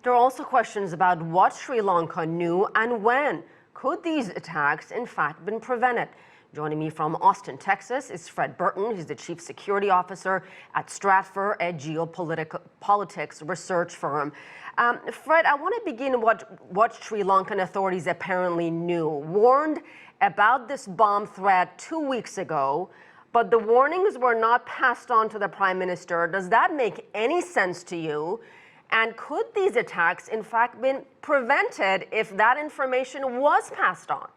There are also questions about what Sri Lanka knew and when. Could these attacks, in fact, been prevented? Joining me from Austin, Texas, is Fred Burton. He's the Chief Security Officer at Stratfor, a geo-politics research firm. Fred, I want to begin what Sri Lankan authorities apparently knew. Warned about this bomb threat 2 weeks ago, but the warnings were not passed on to the Prime Minister. Does that make any sense to you? And could these attacks, in fact, been prevented if that information was passed on?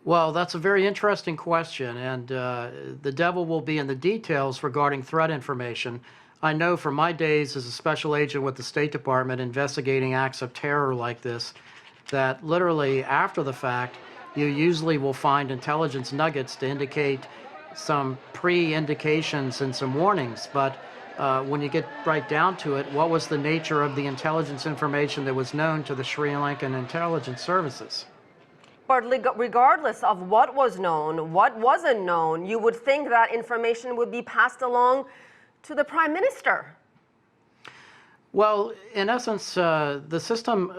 Well, that's a very interesting question, and the devil will be in the details regarding threat information. I know from my days as a special agent with the State Department investigating acts of terror like this, that literally after the fact, you usually will find intelligence nuggets to indicate some pre-indications and some warnings. But when you get right down to it, what was the nature of the intelligence information that was known to the Sri Lankan intelligence services? But regardless of what was known, what wasn't known, you would think that information would be passed along to the Prime Minister. Well, in essence, the system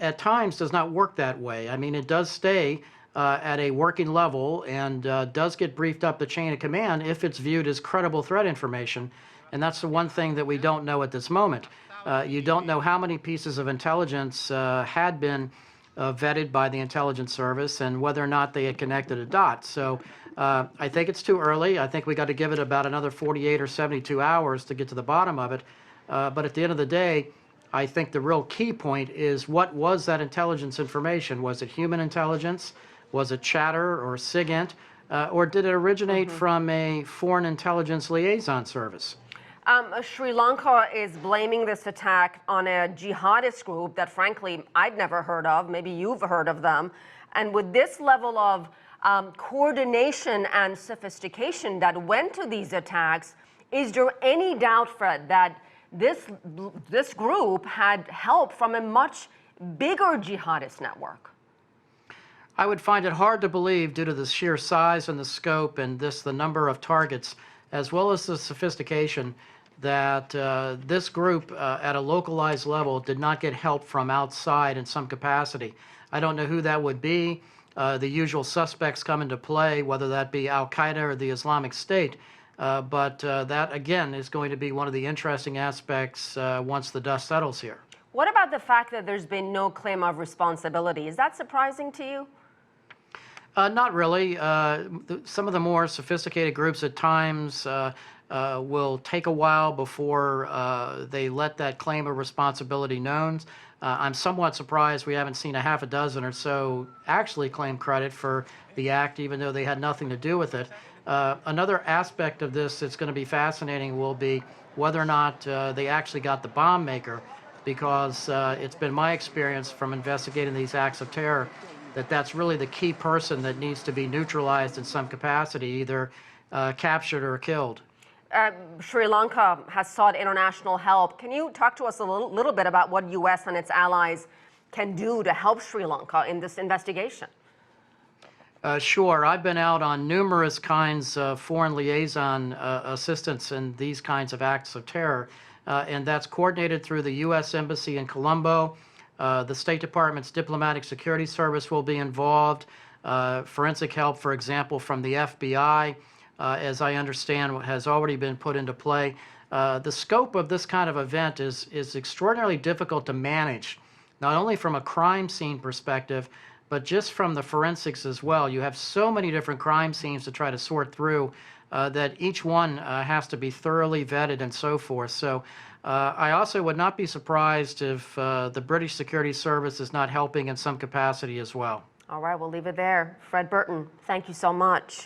at times does not work that way. I mean, it does stay at a working level and does get briefed up the chain of command if it's viewed as credible threat information. And that's the one thing that we don't know at this moment. You don't know how many pieces of intelligence had been vetted by the intelligence service and whether or not they had connected a dot. So I think it's too early. I think we got to give it about another 48 or 72 hours to get to the bottom of it. But at the end of the day, I think the real key point is, what was that intelligence information? Was it human intelligence? Was it chatter or SIGINT? Or did it originate from a foreign intelligence liaison service? Sri Lanka is blaming this attack on a jihadist group that, frankly, I'd never heard of. Maybe you've heard of them. And with this level of coordination and sophistication that went to these attacks, is there any doubt, Fred, that this group had help from a much bigger jihadist network? I would find it hard to believe, due to the sheer size and the scope and the number of targets, as well as the sophistication, that this group at a localized level did not get help from outside in some capacity. I don't know who that would be. The usual suspects come into play, whether that be Al-Qaeda or the Islamic State. But that, again, is going to be one of the interesting aspects once the dust settles here. What about the fact that there's been no claim of responsibility? Is that surprising to you? Not really. Some of the more sophisticated groups at times will take a while before they let that claim of responsibility known. I'm somewhat surprised we haven't seen a half a dozen or so actually claim credit for the act, even though they had nothing to do with it. Another aspect of this that's going to be fascinating will be whether or not they actually got the bomb maker, because it's been my experience from investigating these acts of terror that that's really the key person that needs to be neutralized in some capacity, either captured or killed. Sri Lanka has sought international help. Can you talk to us a little bit about what U.S. and its allies can do to help Sri Lanka in this investigation? Sure. I've been out on numerous kinds of foreign liaison assistance in these kinds of acts of terror, and that's coordinated through the U.S. Embassy in Colombo. The State Department's Diplomatic Security Service will be involved. Forensic help, for example, from the FBI, as I understand, has already been put into play. The scope of this kind of event is extraordinarily difficult to manage, not only from a crime scene perspective, but just from the forensics as well. You have so many different crime scenes to try to sort through that each one has to be thoroughly vetted and so forth. So I also would not be surprised if the British Security Service is not helping in some capacity as well. All right, we'll leave it there. Fred Burton, thank you so much.